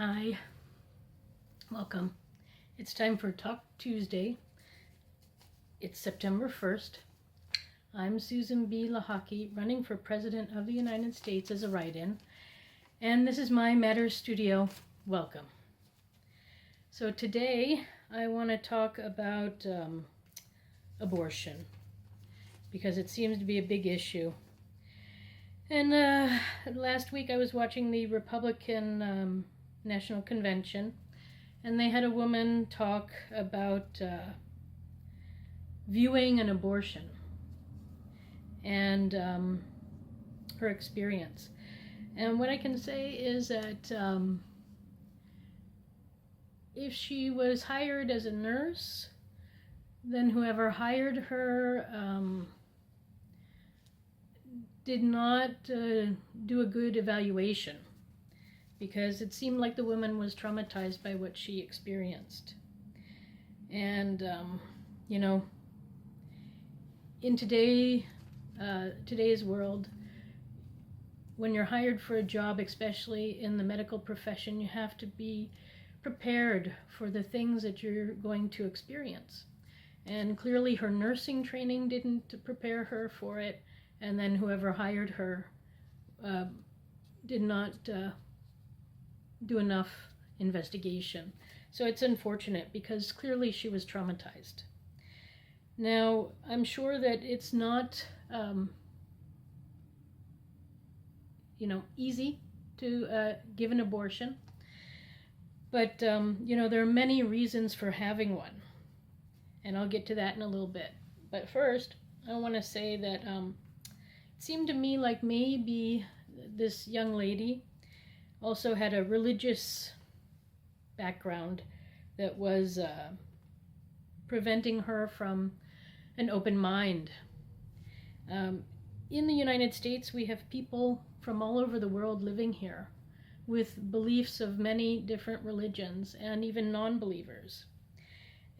Hi, welcome. It's time for Talk Tuesday. It's September 1st. I'm Susan B Lochocki, running for President of the United States as a write-in, and this is my Matters Studio. Welcome. So today I want to talk about abortion, because it seems to be a big issue. And last week I was watching the Republican National Convention, and they had a woman talk about viewing an abortion and her experience. And what I can say is that if she was hired as a nurse, then whoever hired her did not do a good evaluation, because it seemed like the woman was traumatized by what she experienced. And, in today's world, when you're hired for a job, especially in the medical profession, you have to be prepared for the things that you're going to experience. And clearly her nursing training didn't prepare her for it, and then whoever hired her did not do enough investigation. So it's unfortunate, because clearly she was traumatized. Now, I'm sure that it's not easy to give an abortion, but there are many reasons for having one, and I'll get to that in a little bit. But first, I want to say that it seemed to me like maybe this young lady also had a religious background that was preventing her from an open mind. In the United States, we have people from all over the world living here with beliefs of many different religions and even non-believers.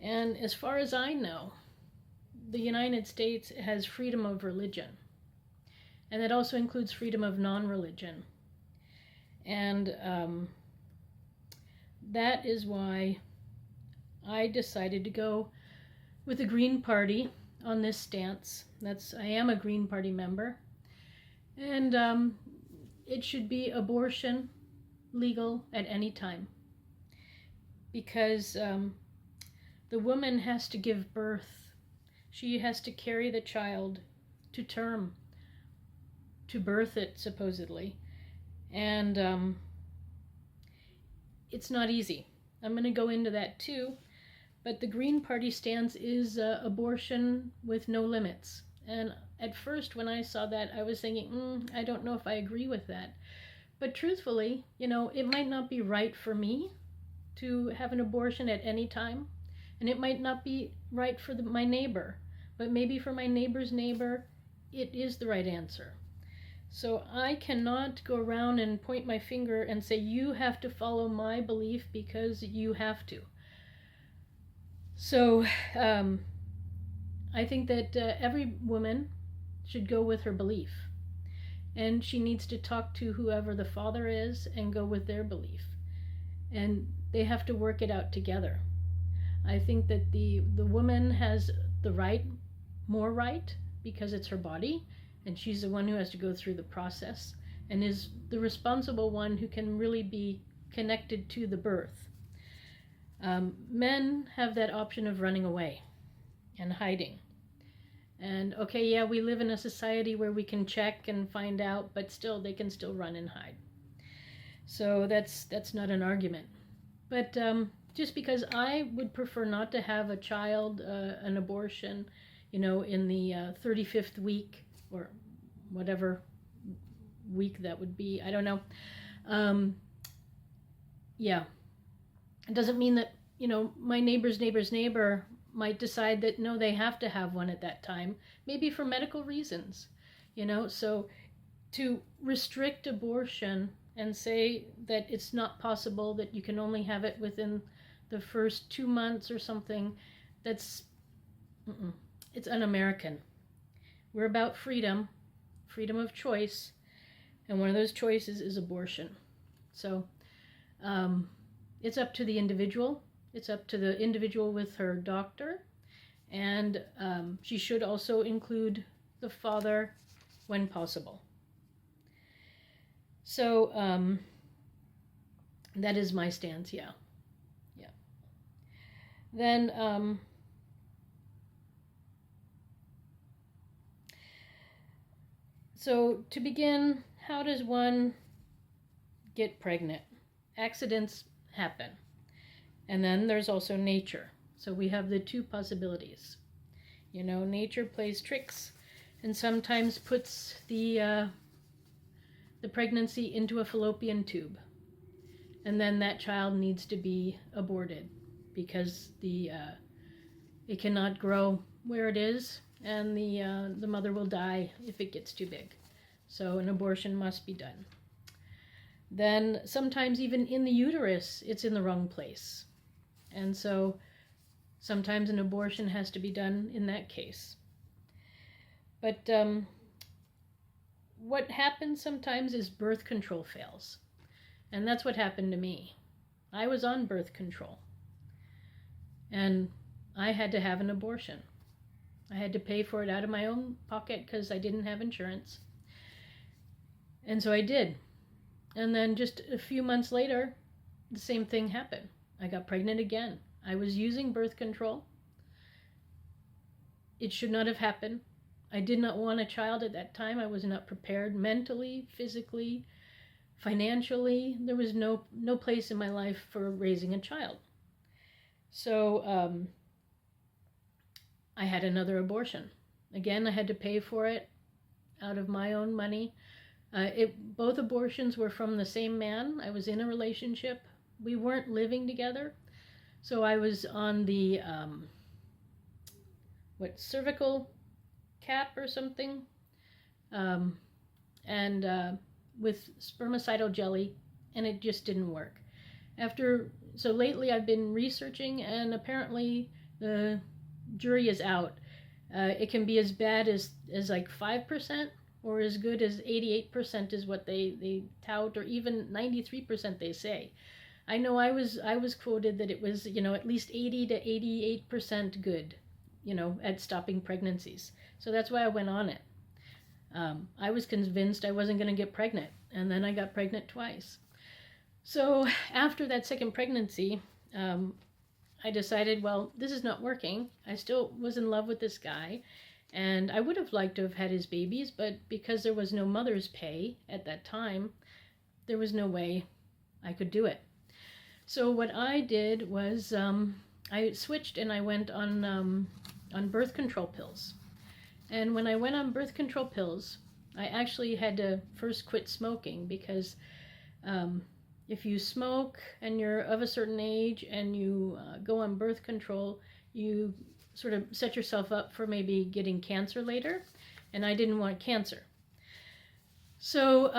And as far as I know, the United States has freedom of religion, and that also includes freedom of non-religion. And that is why I decided to go with the Green Party on this stance. I am a Green Party member, and it should be abortion legal at any time, because the woman has to give birth. She has to carry the child to term, to birth it, supposedly. And it's not easy. I'm going to go into that too. But the Green Party stance is abortion with no limits. And at first, when I saw that, I was thinking, I don't know if I agree with that. But truthfully, it might not be right for me to have an abortion at any time. And it might not be right for my neighbor. But maybe for my neighbor's neighbor, it is the right answer. So I cannot go around and point my finger and say, you have to follow my belief because you have to. So I think that every woman should go with her belief. And she needs to talk to whoever the father is and go with their belief. And they have to work it out together. I think that the woman has the right, more right, because it's her body, and she's the one who has to go through the process and is the responsible one who can really be connected to the birth. Men have that option of running away and hiding. And okay, yeah, we live in a society where we can check and find out, but still, they can still run and hide. So that's not an argument. But just because I would prefer not to have a child, an abortion, in the 35th week, or whatever week that would be, I don't know. It doesn't mean that, my neighbor's neighbor might decide that, no, they have to have one at that time, maybe for medical reasons, So to restrict abortion and say that it's not possible, that you can only have it within the first 2 months or something, it's un-American. We're about freedom of choice, and one of those choices is abortion. So It's up to the individual. It's up to the individual with her doctor. And she should also include the father when possible. So that is my stance, yeah. Then so to begin, how does one get pregnant? Accidents happen. And then there's also nature. So we have the two possibilities. You know, nature plays tricks and sometimes puts the pregnancy into a fallopian tube. And then that child needs to be aborted because it cannot grow where it is, and the mother will die if it gets too big. So an abortion must be done. Then sometimes even in the uterus, it's in the wrong place. And so sometimes an abortion has to be done in that case. But what happens sometimes is birth control fails. And that's what happened to me. I was on birth control. And I had to have an abortion. I had to pay for it out of my own pocket because I didn't have insurance. And so I did. And then just a few months later, the same thing happened. I got pregnant again. I was using birth control. It should not have happened. I did not want a child at that time. I was not prepared mentally, physically, financially. There was no place in my life for raising a child. So I had another abortion. Again, I had to pay for it out of my own money. Both abortions were from the same man. I was in a relationship. We weren't living together. So I was on the, cervical cap or something, and with spermicidal jelly, and it just didn't work. So lately I've been researching, and apparently the jury is out. It can be as bad as like 5%, or as good as 88% is what they tout, or even 93% they say. I know I was quoted that it was, at least 80 to 88% good, at stopping pregnancies. So that's why I went on it. I was convinced I wasn't going to get pregnant, and then I got pregnant twice. So after that second pregnancy, I decided, well, this is not working. I still was in love with this guy, and I would have liked to have had his babies, but because there was no mother's pay at that time, there was no way I could do it. So what I did was I switched and I went on birth control pills. And when I went on birth control pills, I actually had to first quit smoking because if you smoke and you're of a certain age and you go on birth control, you sort of set yourself up for maybe getting cancer later, and I didn't want cancer. So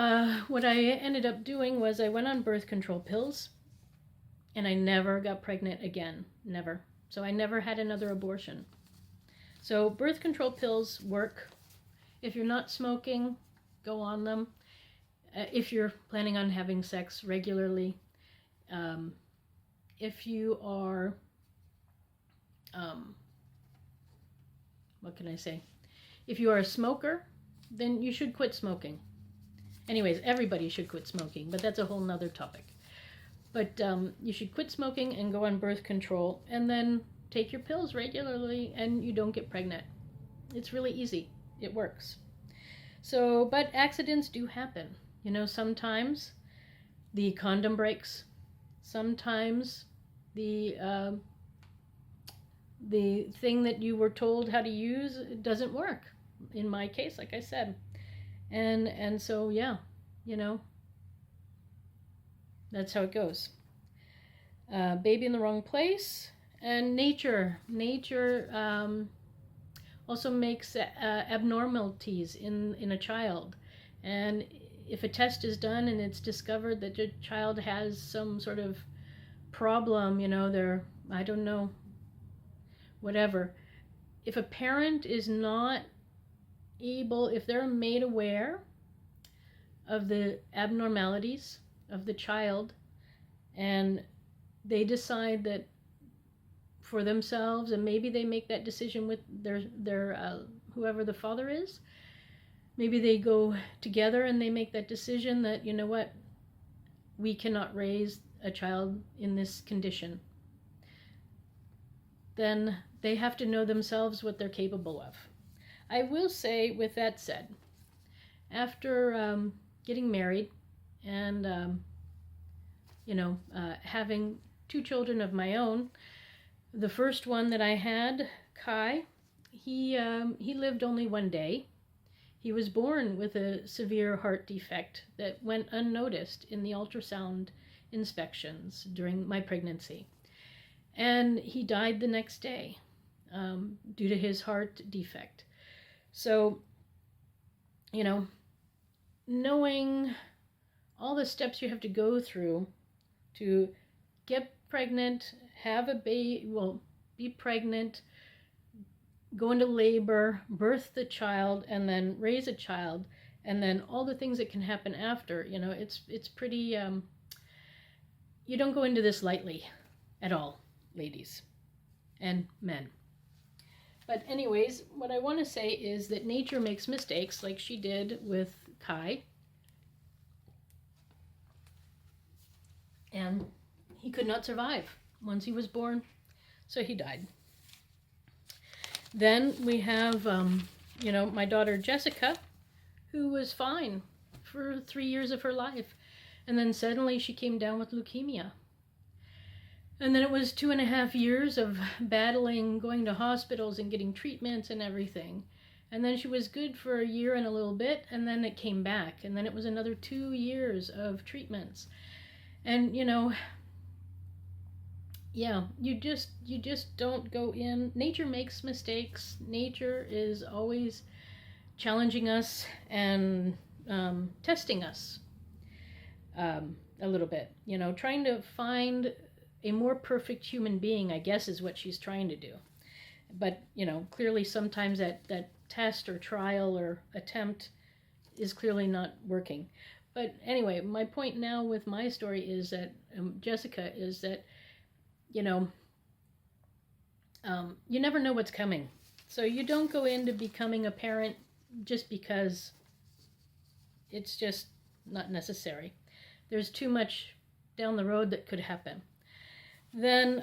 what I ended up doing was I went on birth control pills, and I never got pregnant again, never. So I never had another abortion. So birth control pills work. If you're not smoking, go on them. If you're planning on having sex regularly, if you are, what can I say? If you are a smoker, then you should quit smoking. Anyways, everybody should quit smoking, but that's a whole nother topic. But you should quit smoking and go on birth control, and then take your pills regularly, and you don't get pregnant. It's really easy. It works. So, but accidents do happen. Sometimes the condom breaks. Sometimes the thing that you were told how to use doesn't work. In my case, like I said. And so, yeah, that's how it goes. Baby in the wrong place. And nature also makes abnormalities in a child. And if a test is done and it's discovered that your child has some sort of problem, I don't know, whatever. If a parent is not able, if they're made aware of the abnormalities of the child, and they decide that for themselves, and maybe they make that decision with their whoever the father is. Maybe they go together and they make that decision that, you know what, we cannot raise a child in this condition. Then they have to know themselves what they're capable of. I will say, with that said, after getting married and having 2 children of my own, the first one that I had, Kai, he lived only 1 day. He was born with a severe heart defect that went unnoticed in the ultrasound inspections during my pregnancy. And he died the next day due to his heart defect. So, knowing all the steps you have to go through to get pregnant, have a baby, be pregnant, go into labor, birth the child, and then raise a child, and then all the things that can happen after, it's pretty, you don't go into this lightly at all, ladies and men. But anyways, what I want to say is that nature makes mistakes, like she did with Kai. And he could not survive once he was born, so he died. Then we have, my daughter Jessica, who was fine for 3 years of her life. And then suddenly she came down with leukemia. And then it was 2.5 years of battling, going to hospitals and getting treatments and everything. And then she was good for 1 year and a little bit, and then it came back. And then it was another 2 years of treatments. And, you just don't go in. Nature makes mistakes. Nature is always challenging us and testing us a little bit. Trying to find a more perfect human being, I guess, is what she's trying to do. But, clearly sometimes that test or trial or attempt is clearly not working. But anyway, my point now with my story is that, Jessica, is that, you never know what's coming. So you don't go into becoming a parent just because it's just not necessary. There's too much down the road that could happen. Then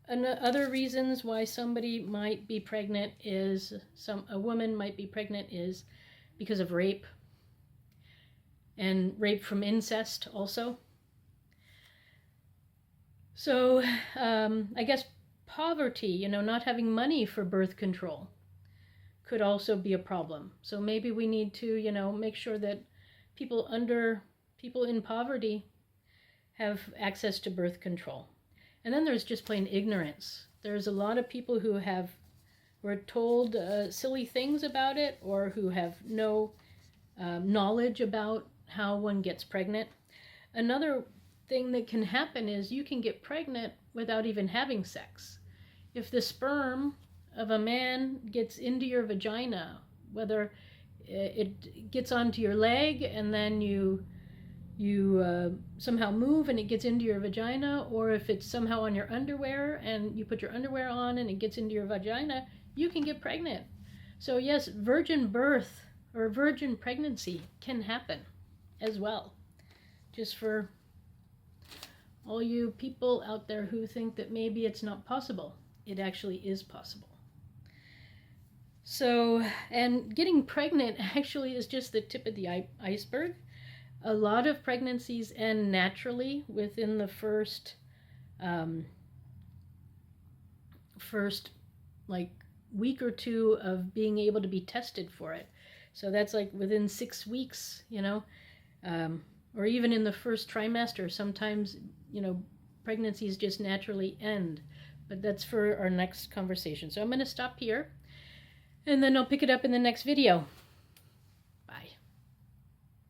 other reasons why somebody might be pregnant is, a woman might be pregnant is because of rape, and rape from incest also. So I guess poverty, not having money for birth control could also be a problem. So maybe we need to, make sure that people in poverty have access to birth control. And then there's just plain ignorance. There's a lot of people who were told silly things about it, or who have no knowledge about how one gets pregnant. Another thing that can happen is you can get pregnant without even having sex. If the sperm of a man gets into your vagina, whether it gets onto your leg and then you somehow move and it gets into your vagina, or if it's somehow on your underwear and you put your underwear on and it gets into your vagina, you can get pregnant. So yes, virgin birth or virgin pregnancy can happen as well. Just for all you people out there who think that maybe it's not possible, it actually is possible. So, and getting pregnant actually is just the tip of the iceberg. A lot of pregnancies end naturally within the first week or 2 of being able to be tested for it. So that's like within 6 weeks, or even in the first trimester. Sometimes, pregnancies just naturally end. But that's for our next conversation. So I'm going to stop here, and then I'll pick it up in the next video.